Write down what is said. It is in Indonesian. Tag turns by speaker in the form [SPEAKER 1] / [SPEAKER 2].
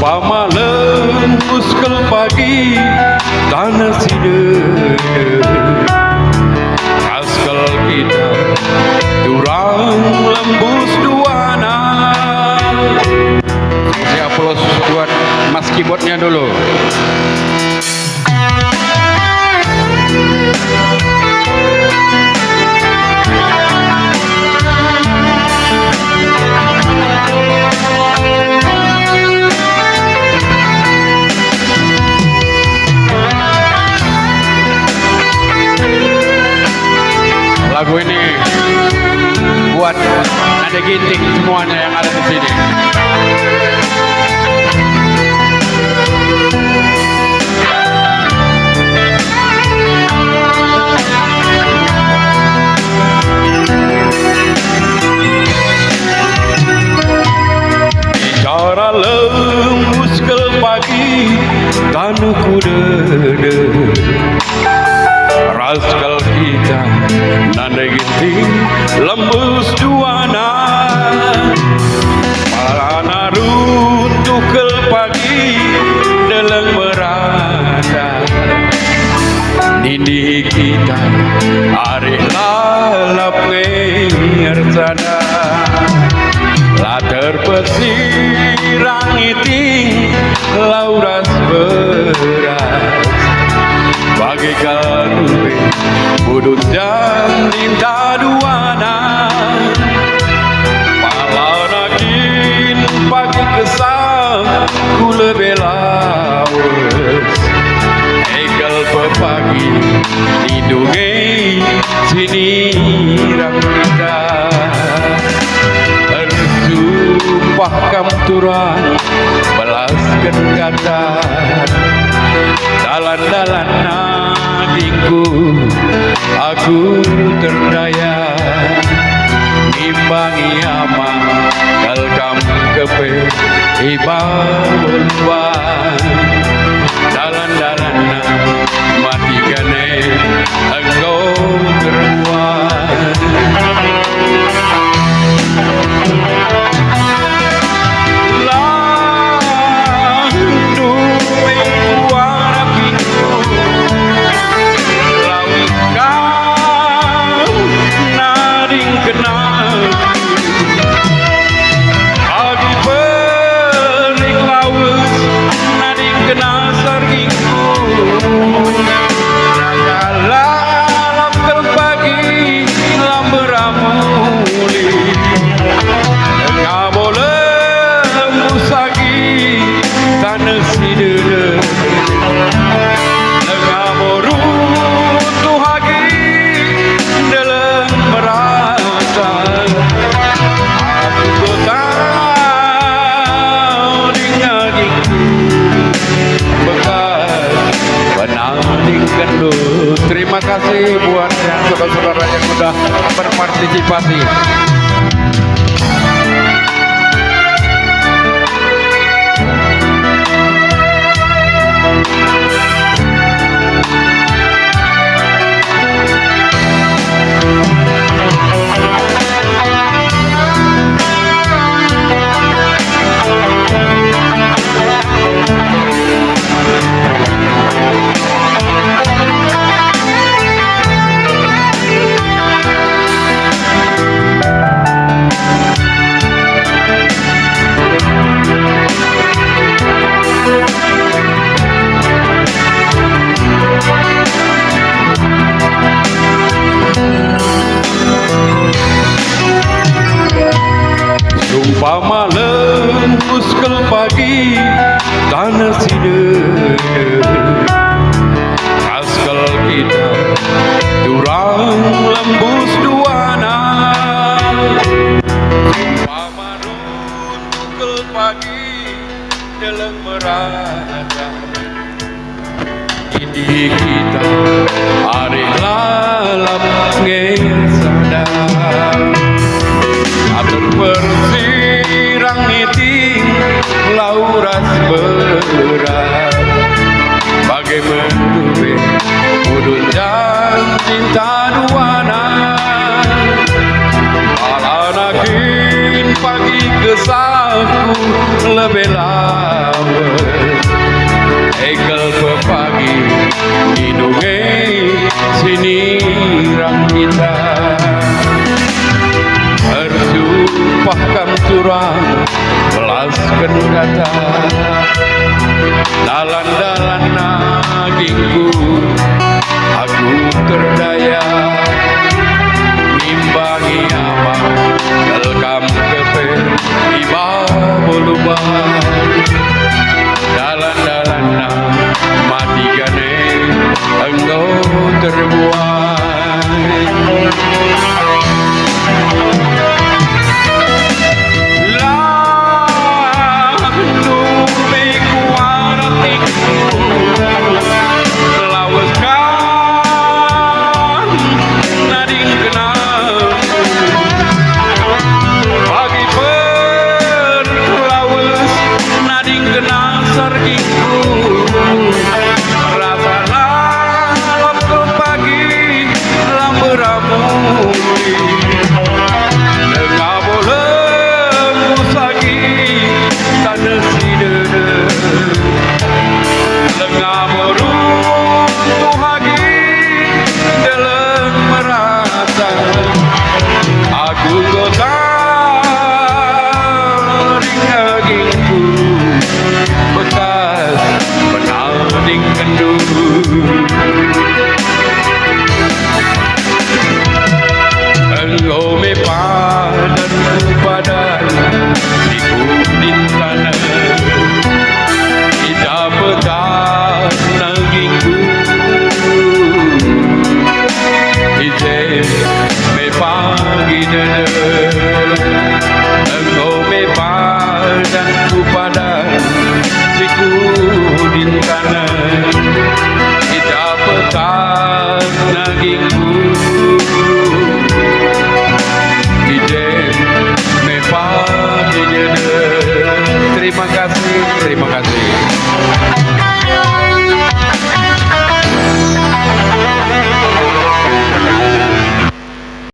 [SPEAKER 1] Sumpama lembus ke pagi tanah sidede askel kita durang lembus duana. Saya upload buat mas keyboardnya dulu. Lagu ini buat Nada Ginting semuanya yang ada di sini. Bicara lembus ke pagi tanah kudede raskal kita nada ginting lembus duana malana runtuh ke pagi deleng merata nindi kita arih lalap ngersana lah terpesirang iting lauras beras bagaikan budut dan tinta duana palanakin pagi kesal ku lebih lawas egal pepagi lindungi sini ramita bersumpah kamturan belaskan kata dalan-dalan nadingku aku terdaya imbangi ama dalkam kepe ibalwan dalan-dalan mati gane engkau keruan Terima kasih buat yang saudara-saudara yang sudah berpartisipasi. Sumpama lembus ke pagi tanah sidede askel kita durang lembus duana sumpama runtuh ke pagi deleng merata ini kita arih lalap ngesadar atur bersirang iting lauras berat bagai mendube udun dan cinta duana alanakin pagi kesalku lebih lama sini kita bersumpah kam turang belaskan kata dalan-dalan nagingku aku terdaya nimbangi apa kelkam kepe iba bolubah dalan-dalan mati gane engkau terbuai siku di tanah kita petang